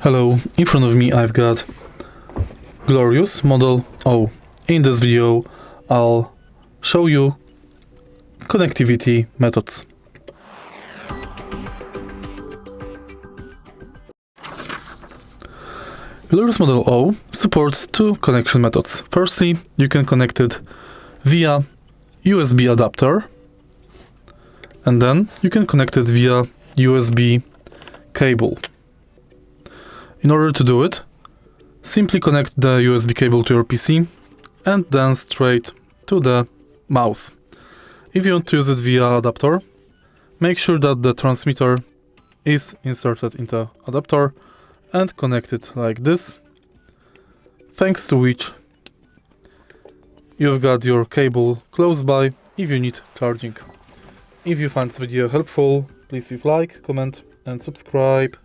Hello, in front of me I've got Glorious Model O. In this video I'll show you connectivity methods. Glorious Model O supports two connection methods. Firstly, you can connect it via USB adapter, and then you can connect it via USB cable. In order to do it, simply connect the USB cable to your PC and then straight to the mouse. If you want to use it via adapter, make sure that the transmitter is inserted into adapter and connect it like this, thanks to which you've got your cable close by if you need charging. If you find this video helpful, please leave like, comment and subscribe.